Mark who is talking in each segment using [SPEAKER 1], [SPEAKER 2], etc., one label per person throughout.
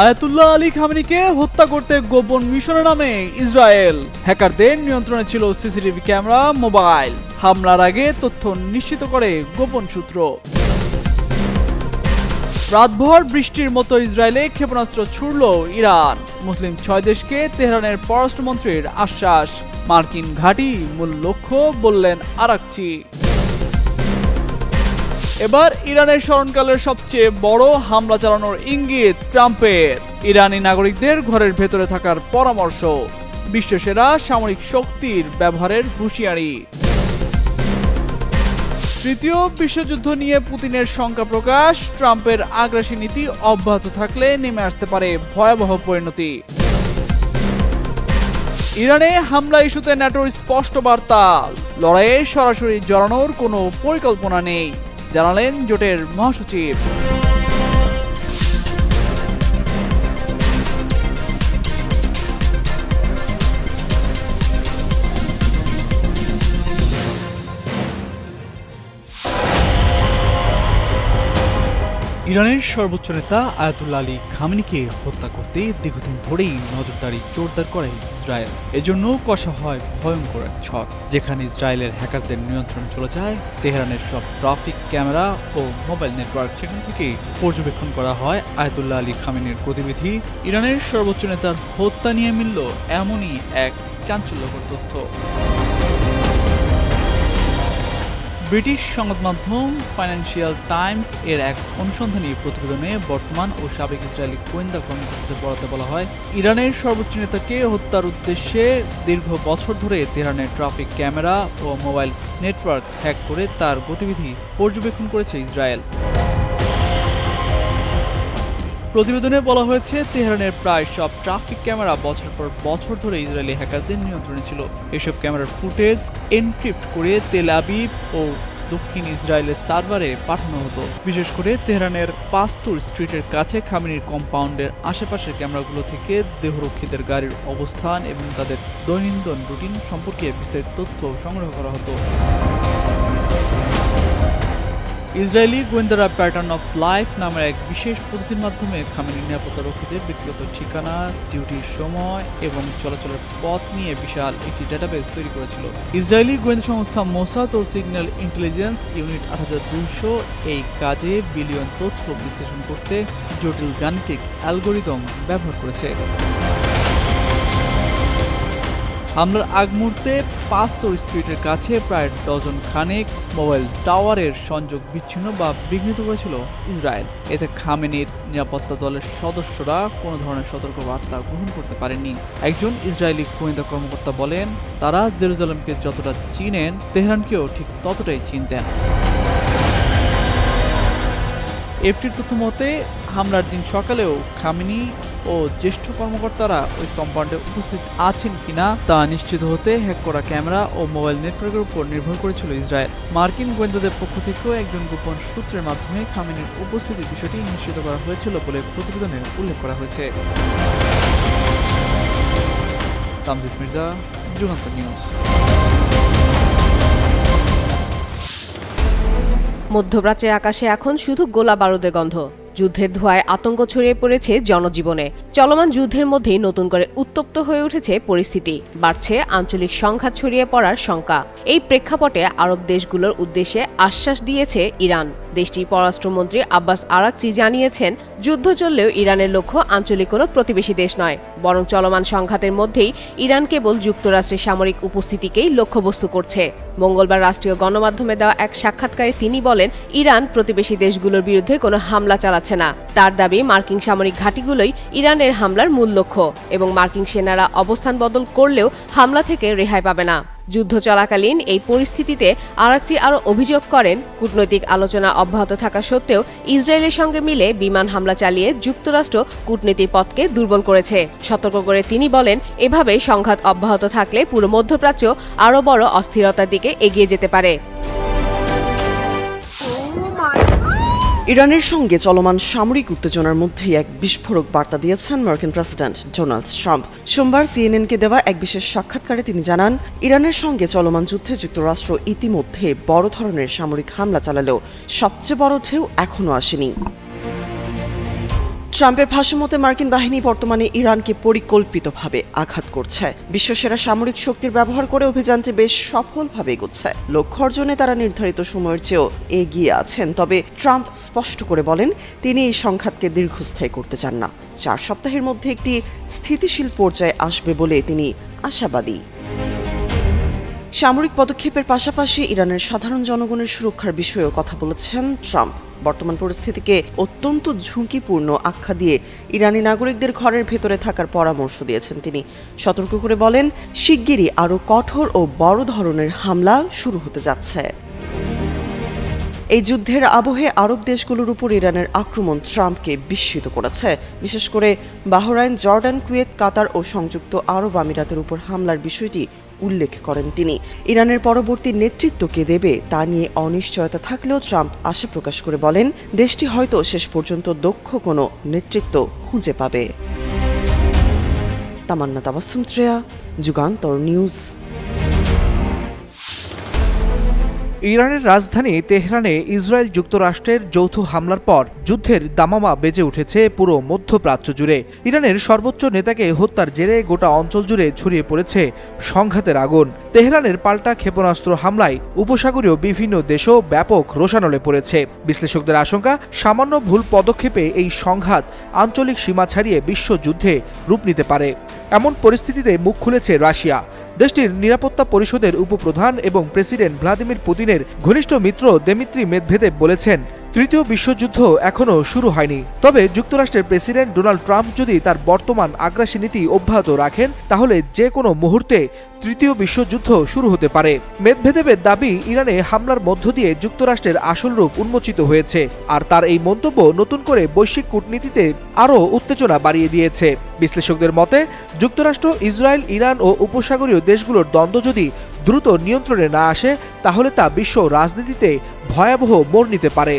[SPEAKER 1] Ayatollah Ali খামেনিকে হত্যা করতে গোপন মিশনের নামে ইসরায়েল। হ্যাকারদের নিয়ন্ত্রণে ছিল সিসিটিভি ক্যামেরা, মোবাইল। হামলার আগে তথ্য নিশ্চিত করে গোপন সূত্র। রাতভর বৃষ্টির মতো ইসরায়েলে ক্ষেপণাস্ত্র ছুড়ল ইরান। মুসলিম 6 দেশকে তেহরানের পররাষ্ট্রমন্ত্রীর আশ্বাস। মার্কিন ঘাঁটি মূল লক্ষ্য বললেন আরাকচি। এবার ইরানের স্মরণকালের সবচেয়ে বড় হামলা চালানোর ইঙ্গিত ট্রাম্পের। ইরানি নাগরিকদের ঘরের ভেতরে থাকার পরামর্শ। বিশ্বসেরা সামরিক শক্তির ব্যবহারের হুঁশিয়ারি। তৃতীয় বিশ্বযুদ্ধ নিয়ে পুতিনের শঙ্কা প্রকাশ। ট্রাম্পের আগ্রাসী নীতি অব্যাহত থাকলে নেমে আসতে পারে ভয়াবহ পরিণতি। ইরানে হামলা ইস্যুতে ন্যাটোর স্পষ্ট বার্তা। লড়াইয়ে সরাসরি জড়ানোর কোনো পরিকল্পনা নেই, জানালেন জোটের মহাসচিব। ইরানের সর্বোচ্চ নেতা আয়াতুল্লাহ আলী খামেনিকে হত্যা করতে দীর্ঘদিন ধরেই নজরদারি জোরদার করে ইসরায়েল। এজন্য কষা হয় ভয়ঙ্কর এক ছক, যেখানে ইসরায়েলের হ্যাকারদের নিয়ন্ত্রণ চলে যায় তেহরানের সব ট্রাফিক ক্যামেরা ও মোবাইল নেটওয়ার্ক। সেখান থেকে পর্যবেক্ষণ করা হয় আয়াতুল্লাহ আলী খামেনির গতিবিধি। ইরানের সর্বোচ্চ নেতার হত্যা নিয়ে মিলল এমনই এক চাঞ্চল্যকর তথ্য। ব্রিটিশ সংবাদ মাধ্যম ফাইন্যান্সিয়াল টাইমস এর এক অনুসন্ধানী প্রতিবেদনে বর্তমান ও সাবেক ইসরায়েলি গোয়েন্দা কর্মকর্তাদের বরাতে বলা হয়, ইরানের সর্বোচ্চ নেতাকে হত্যার উদ্দেশ্যে দীর্ঘ বছর ধরে তেহরানের ট্রাফিক ক্যামেরা ও মোবাইল নেটওয়ার্ক হ্যাক করে তার গতিবিধি পর্যবেক্ষণ করেছে ইসরায়েল। প্রতিবেদনে বলা হয়েছে, তেহরানের প্রায় সব ট্রাফিক ক্যামেরা বছর পর বছর ধরে ইসরায়েলি হ্যাকারদের নিয়ন্ত্রণে ছিল। এসব ক্যামেরার ফুটেজ এনক্রিপ্ট করে তেল আবিব ও দক্ষিণ ইসরায়েলের সার্ভারে পাঠানো হতো। বিশেষ করে তেহরানের পাস্তুর স্ট্রিটের কাছে খামেনির কম্পাউন্ডের আশেপাশের ক্যামেরাগুলো থেকে দেহরক্ষীদের গাড়ির অবস্থান এবং তাদের দৈনন্দিন রুটিন সম্পর্কে বিস্তারিত তথ্য সংগ্রহ করা হতো। ইসরায়েলি গোয়েন্দারা প্যাটার্ন অফ লাইফ নামের এক বিশেষ পদ্ধতির মাধ্যমে খামেনির নিরাপত্তা রক্ষীদের ব্যক্তিগত ঠিকানা, ডিউটির সময় এবং চলাচলের পথ নিয়ে বিশাল একটি ডেটাবেস তৈরি করেছিল। ইসরায়েলি গোয়েন্দা সংস্থা মোসাদ ও সিগন্যাল ইন্টেলিজেন্স ইউনিট 8200 এই কাজে বিলিয়ন তথ্য বিশ্লেষণ করতে জটিল গাণিতিক অ্যালগরিদম ব্যবহার করেছে। হামলার আগ মুহূর্তে পাস্তুর স্ট্রিটের কাছে প্রায় ডজন খানেক মোবাইল টাওয়ারের সংযোগ বিচ্ছিন্ন বা বিঘ্নিত করেছিল ইসরায়েল। এতে খামেনির নিরাপত্তা দলের সদস্যরা কোনো ধরনের সতর্কবার্তা গ্রহণ করতে পারেননি। একজন ইসরায়েলি গোয়েন্দা কর্মকর্তা বলেন, তারা জেরুজালেমকে যতটা চিনেন, তেহরানকেও ঠিক ততটাই চিনতেন। এফটির তথ্য মতে, হামলার দিন সকালেও খামেনি ও জ্যেষ্ঠ কর্মকর্তারা ওই কম্পাউন্ডে উপস্থিত আছেন কিনা তা নিশ্চিত হতে হ্যাক করা ক্যামেরা ও মোবাইল নেটওয়ার্কের উপর নির্ভর করেছিল ইসরায়েল। মার্কিন গোয়েন্দাদের পক্ষ থেকেও একজন গোপন সূত্রের মাধ্যমে খামেনির উপস্থিতির বিষয়টি নিশ্চিত করা হয়েছিল বলে প্রতিবেদনে উল্লেখ করা হয়েছে। তামজিদ মির্জা, যুগান্তর নিউজ।
[SPEAKER 2] মধ্যপ্রাচ্যের আকাশে এখন শুধু গোলা বারুদের গন্ধ। যুদ্ধের ধোঁয়ায় আতঙ্ক ছড়িয়ে পড়েছে জনজীবনে। চলমান যুদ্ধের মধ্যেই নতুন করে উত্তপ্ত হয়ে উঠেছে পরিস্থিতি। বাড়ছে আঞ্চলিক সংঘাত ছড়িয়ে পড়ার শঙ্কা। এই প্রেক্ষাপটে আরব দেশগুলোর উদ্দেশ্যে আশ্বাস দিয়েছে ইরান। দেশটির পররাষ্ট্রমন্ত্রী আব্বাস আরাকচি জানিয়েছেন, যুদ্ধ চললেও ইরানের লক্ষ্য আঞ্চলিক কোনো প্রতিবেশী দেশ নয়, বরং চলমান সংঘাতের মধ্যেই ইরান কেবল যুক্তরাষ্ট্রের সামরিক উপস্থিতিকেই লক্ষ্যবস্তু করছে। মঙ্গলবার রাষ্ট্রীয় গণমাধ্যমে দেওয়া এক সাক্ষাৎকারে তিনি বলেন, ইরান প্রতিবেশী দেশগুলোর বিরুদ্ধে কোনো হামলা চালাচ্ছে না। তার দাবি, মার্কিন সামরিক ঘাঁটিগুলোই ইরানের হামলার মূল লক্ষ্য এবং মার্কিন সেনারা অবস্থান বদল করলেও হামলা থেকে রেহাই পাবে না। যুদ্ধ চলাকালীন এই পরিস্থিতিতে আরাকচি আরও অভিযোগ করেন, কূটনৈতিক আলোচনা অব্যাহত থাকা সত্ত্বেও ইসরায়েলের সঙ্গে মিলে বিমান হামলা চালিয়ে যুক্তরাষ্ট্র কূটনীতির পথকে দুর্বল করেছে। সতর্ক করে তিনি বলেন, এভাবে সংঘাত অব্যাহত থাকলে পুরো মধ্যপ্রাচ্য আরও বড় অস্থিরতার দিকে এগিয়ে যেতে পারে।
[SPEAKER 3] ইরানের সঙ্গে চলমান সামরিক উত্তেজনার মধ্যেই এক বিস্ফোরক বার্তা দিয়েছেন মার্কিন প্রেসিডেন্ট ডোনাল্ড ট্রাম্প। সোমবার সিএনএনকে দেওয়া এক বিশেষ সাক্ষাৎকারে তিনি জানান, ইরানের সঙ্গে চলমান যুদ্ধে যুক্তরাষ্ট্র ইতিমধ্যে বড় ধরনের সামরিক হামলা চালালেও সবচেয়ে বড় ঢেউ এখনও আসেনি। ট্রাম্পের ভাষ্যমতে মার্কিন বাহিনী বর্তমানে ইরানকে পরিকল্পিতভাবে আঘাত করছে। বিশ্বসেরা সামরিক শক্তির ব্যবহার করে অভিযানটি বেশ সফলভাবে এগোচ্ছে। লক্ষ্য অর্জনে তারা নির্ধারিত সময়ের চেয়েও এগিয়ে আছেন। তবে ট্রাম্প স্পষ্ট করে বলেন তিনি এই সংঘাতকে দীর্ঘস্থায়ী করতে চান না। 4 সপ্তাহের মধ্যে একটি স্থিতিশীল পর্যায়ে আসবে বলে তিনি আশাবাদী। সামরিক পদক্ষেপের পাশাপাশি ইরানের সাধারণ জনগণের সুরক্ষার বিষয়েও কথা বলেছেন ট্রাম্প। বর্তমান পরিস্থিতিকে অত্যন্ত ঝুঁকিপূর্ণ আখ্যা দিয়ে ইরানি নাগরিকদের ঘরের ভেতরে থাকার পরামর্শ দিয়েছেন তিনি। সতর্ক করে বলেন শিগগিরই আরও কঠোর ও বড় ধরনের হামলা শুরু হতে যাচ্ছে। এই যুদ্ধের আবহে আরব দেশগুলোর উপর ইরানের আক্রমণ ট্রাম্পকে বিস্মিত করেছে। বিশেষ করে বাহরাইন, জর্ডান, কুয়েত, কাতার ও সংযুক্ত আরব আমিরাতের উপর হামলার বিষয়টি উল্লেখ করেন তিনি। ইরানের পরবর্তী নেতৃত্ব কে দেবে তা নিয়ে অনিশ্চয়তা থাকলেও ট্রাম্প আশা প্রকাশ করে বলেন দেশটি হয়তো শেষ পর্যন্ত দক্ষ কোনো নেতৃত্ব খুঁজে পাবে। তামান্না তাবাসসুম শ্রেয়া, যুগান্তর নিউজ।
[SPEAKER 4] ইরানের রাজধানী তেহরানে ইসরায়েল যুক্তরাষ্ট্রের যৌথ হামলার পর যুদ্ধের দামামা বেজে উঠেছে পুরো মধ্যপ্রাচ্য জুড়ে। ইরানের সর্বোচ্চ নেতাকে হত্যার জেরে গোটা অঞ্চল জুড়ে ছড়িয়ে পড়েছে সংঘাতের আগুন। তেহরানের পাল্টা ক্ষেপণাস্ত্র হামলায় উপসাগরীয় বিভিন্ন দেশও ব্যাপক রোষানলে পড়েছে। বিশ্লেষকদের আশঙ্কা, সামান্য ভুল পদক্ষেপে এই সংঘাত আঞ্চলিক সীমা ছাড়িয়ে বিশ্বযুদ্ধে রূপ নিতে পারে। এমন পরিস্থিতিতে মুখ খুলেছে রাশিয়া। দেশটির নিরাপত্তা পরিষদের উপপ্রধান এবং প্রেসিডেন্ট ভ্লাদিমির পুতিনের ঘনিষ্ঠ মিত্র দিমিত্রি মেদভেদেভ বলেছেন তৃতীয় বিশ্বযুদ্ধ এখনও শুরু হয়নি। তবে যুক্তরাষ্ট্রের প্রেসিডেন্ট ডোনাল্ড ট্রাম্প যদি তার বর্তমান আগ্রাসী নীতি অব্যাহত রাখেন তাহলে যে কোনো মুহূর্তে তৃতীয় বিশ্বযুদ্ধ শুরু হতে পারে। মেদভেদেভের দাবি ইরানে হামলার মধ্য দিয়ে যুক্তরাষ্ট্রের আসল রূপ উন্মোচিত হয়েছে, আর তার এই মন্তব্য নতুন করে বৈশ্বিক কূটনীতিতে আরও উত্তেজনা বাড়িয়ে দিয়েছে। বিশ্লেষকদের মতে যুক্তরাষ্ট্র, ইসরায়েল, ইরান ও উপসাগরীয় দেশগুলোর দ্বন্দ্ব যদি দ্রুত নিয়ন্ত্রণে না আসে তাহলে তা বিশ্ব রাজনীতিতে ভয়াবহ মোড় নিতে পারে।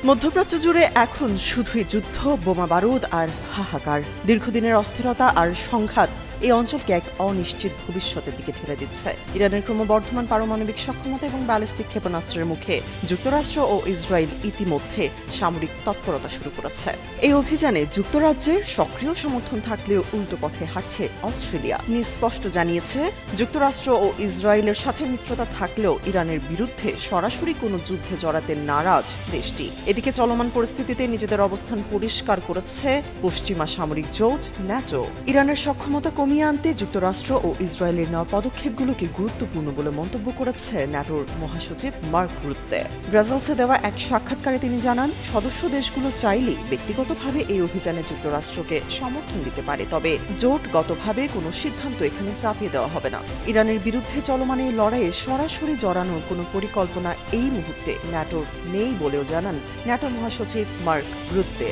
[SPEAKER 3] মধ্যপ্রাচ্য জুড়ে এখন শুধুই যুদ্ধ, বোমা বারুদ আর হাহাকার। দীর্ঘদিনের অস্থিরতা আর সংঘাত এই অঞ্চলকে এক অনিশ্চিত ভবিষ্যতের দিকে ঠেলে দিচ্ছে। ইরানের ক্রমবর্ধমান পারমাণবিক সক্ষমতা এবং ব্যালিস্টিক ক্ষেপণাস্ত্রের মুখে যুক্তরাষ্ট্র ও ইসরায়েল ইতিমধ্যে সামরিক তৎপরতা শুরু করেছে। এই অভিযানে যুক্তরাজ্যের সক্রিয় সমর্থন থাকলেও উল্টো পথে হাঁটছে অস্ট্রেলিয়া। স্পষ্ট জানিয়েছে যুক্তরাষ্ট্র ও ইসরায়েলের সাথে মিত্রতা থাকলেও ইরানের বিরুদ্ধে সরাসরি কোনো যুদ্ধে জড়াতে নারাজ দেশটি। এদিকে চলমান পরিস্থিতিতে নিজেদের অবস্থান পরিষ্কার করেছে পশ্চিমা সামরিক জোট ন্যাটো। ইরানের সক্ষমতা কমিয়ে আনতে যুক্তরাষ্ট্র ও ইসরায়েলের নেওয়া পদক্ষেপগুলোকে গুরুত্বপূর্ণ বলে মন্তব্য করেছে ন্যাটোর মহাসচিব মার্ক রুত্তে। ব্রাজিলসে দেওয়া এক সাক্ষাৎকারে তিনি জানান সদস্য দেশগুলো চাইলেই ব্যক্তিগতভাবে এই অভিযানে যুক্তরাষ্ট্রকে সমর্থন দিতে পারে, তবে জোটগতভাবে কোনো সিদ্ধান্ত এখানে চাপিয়ে দেওয়া হবে না। ইরানের বিরুদ্ধে চলমান এই লড়াইয়ে সরাসরি জড়ানোর কোনো পরিকল্পনা এই মুহূর্তে ন্যাটোর নেই বলেও জানান ন্যাটো মহাসচিব মার্ক রুত্তে।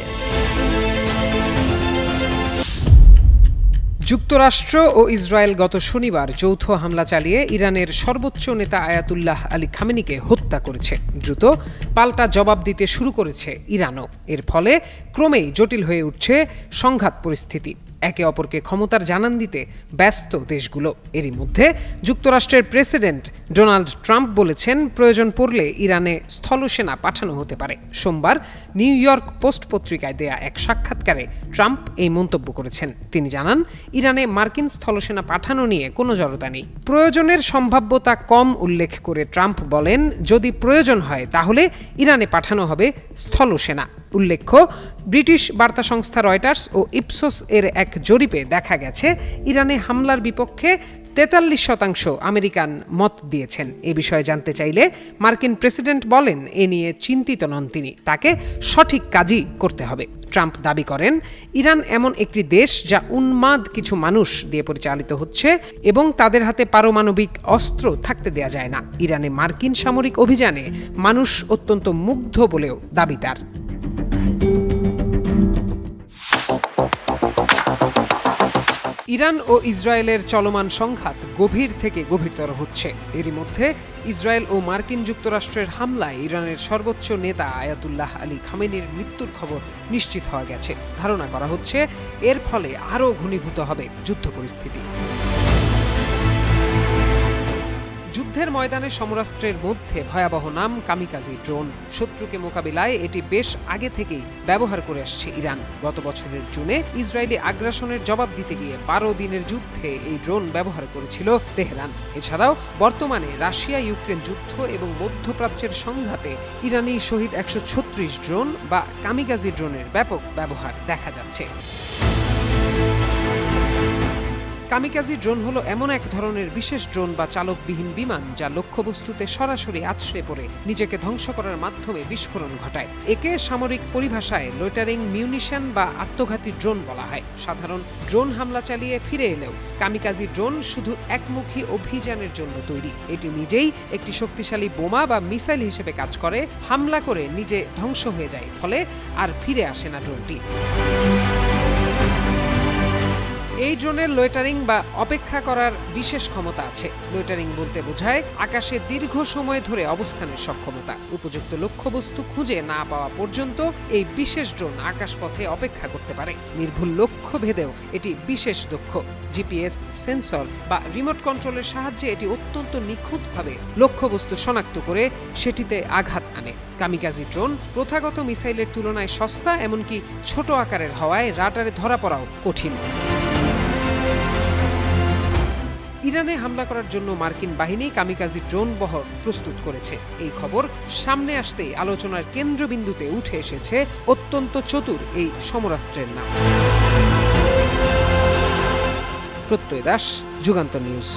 [SPEAKER 5] যুক্তরাষ্ট্র ও ইসরায়েল গত শনিবার যৌথ হামলা চালিয়ে ইরানের সর্বোচ্চ নেতা আয়াতুল্লাহ আলী খামেনিকে হত্যা করেছে। দ্রুত পাল্টা জবাব দিতে শুরু করেছে ইরানও। এর ফলে ক্রমেই জটিল হয়ে উঠছে সংঘাত পরিস্থিতি। একে অপরকে ক্ষমতার জানান দিতে ব্যস্ত দেশগুলো। এরই মধ্যে যুক্তরাষ্ট্রের প্রেসিডেন্ট ডোনাল্ড ট্রাম্প বলেছেন প্রয়োজন পড়লে ইরানে স্থলসেনা পাঠানো হতে পারে। সোমবার নিউ ইয়র্ক পোস্ট পত্রিকায় দেয়া এক সাক্ষাৎকারে ট্রাম্প এই মন্তব্য করেছেন। তিনি জানান ইরানে মার্কিন স্থলসেনা পাঠানো নিয়ে কোনো জড়তা নেই। প্রয়োজনের সম্ভাব্যতা কম উল্লেখ করে ট্রাম্প বলেন যদি প্রয়োজন হয় তাহলে ইরানে পাঠানো হবে স্থলসেনা। উল্লেখ্য ব্রিটিশ বার্তা সংস্থা রয়টার্স ও ইপসোস এর এক জরিপে দেখা গেছে ইরানে হামলার বিপক্ষে 43% আমেরিকান মত দিয়েছেন। এ বিষয়ে জানতে চাইলে মার্কিন প্রেসিডেন্ট বলেন এ নিয়ে চিন্তিত নন তিনি, তাকে সঠিক কাজই করতে হবে। ট্রাম্প দাবি করেন ইরান এমন একটি দেশ যা উন্মাদ কিছু মানুষ দিয়ে পরিচালিত হচ্ছে এবং তাদের হাতে পারমাণবিক অস্ত্র থাকতে দেয়া যায় না। ইরানে মার্কিন সামরিক অভিযানে মানুষ অত্যন্ত মুগ্ধ বলেও দাবি তার। ইরান ও ইসরায়েলের চলমান সংঘাত গভীর থেকে গভীরতর হচ্ছে। এরই মধ্যে ইসরায়েল ও মার্কিন যুক্তরাষ্ট্রের হামলায় ইরানের সর্বোচ্চ নেতা আয়াতুল্লাহ আলী খামেনির মৃত্যুর খবর নিশ্চিত হওয়া গেছে। ধারণা করা হচ্ছে এর ফলে আরও ঘনীভূত হবে যুদ্ধ পরিস্থিতি। যুদ্ধের ময়দানে সমরাস্ত্রের মধ্যে ভয়াবহ নাম কামিকাজি ড্রোন। শত্রুকে মোকাবিলায় এটি বেশ আগে থেকেই ব্যবহার করে আসছে ইরান। গত বছরের জুনে ইসরায়েলি আগ্রাসনের জবাব দিতে গিয়ে 12 দিনের যুদ্ধে এই ড্রোন ব্যবহার করেছিল তেহরান। এছাড়াও বর্তমানে রাশিয়া ইউক্রেন যুদ্ধ এবং মধ্যপ্রাচ্যের সংঘাতে ইরানি শহীদ 136 ড্রোন বা কামিকাজি ড্রোনের ব্যাপক ব্যবহার দেখা যাচ্ছে। কামিকাজি ড্রোন হলো এমন এক ধরনের বিশেষ ড্রোন বা চালকবিহীন বিমান যা লক্ষ্যবস্তুতে সরাসরি আছড়ে পড়ে নিজেকে ধ্বংস করার মাধ্যমে বিস্ফোরণ ঘটায়। একে সামরিক পরিভাষায় লোইটারিং মিউনিশন বা আত্মঘাতী ড্রোন বলা হয়। সাধারণ ড্রোন হামলা চালিয়ে ফিরে এলেও কামিকাজি ড্রোন শুধু একমুখী অভিযানের জন্য তৈরি। এটি নিজেই একটি শক্তিশালী বোমা বা মিসাইল হিসেবে কাজ করে, হামলা করে নিজে ধ্বংস হয়ে যায়, ফলে আর ফিরে আসে না ড্রোনটি। এই ড্রোনের লোয়েটারিং বা অপেক্ষা করার বিশেষ ক্ষমতা আছে। লোয়েটারিং বলতে বোঝায় আকাশে দীর্ঘ সময় ধরে অবস্থানের সক্ষমতা। উপযুক্ত লক্ষ্যবস্তু খুঁজে না পাওয়া পর্যন্ত এই বিশেষ ড্রোন আকাশপথে অপেক্ষা করতে পারে। নির্ভুল লক্ষ্য ভেদেও এটি বিশেষ দক্ষ। জিপিএস সেন্সর বা রিমোট কন্ট্রোলের সাহায্যে এটি অত্যন্ত নিখুঁতভাবে লক্ষ্যবস্তু শনাক্ত করে সেটিতে আঘাত আনে। কামিকাজি ড্রোন প্রথাগত মিসাইলের তুলনায় সস্তা, এমনকি ছোট আকারের হওয়ায় রাডারে ধরা পড়াও কঠিন। ইরানে হামলা করার জন্য মার্কিন বাহিনী কামিকাজি ড্রোন বহর প্রস্তুত করেছে। এই খবর সামনে আসতেই আলোচনার কেন্দ্রবিন্দুতে উঠে এসেছে অত্যন্ত চতুর এই সমরাস্ত্রের নাম। প্রত্যয় দাস, যুগান্তর নিউজ।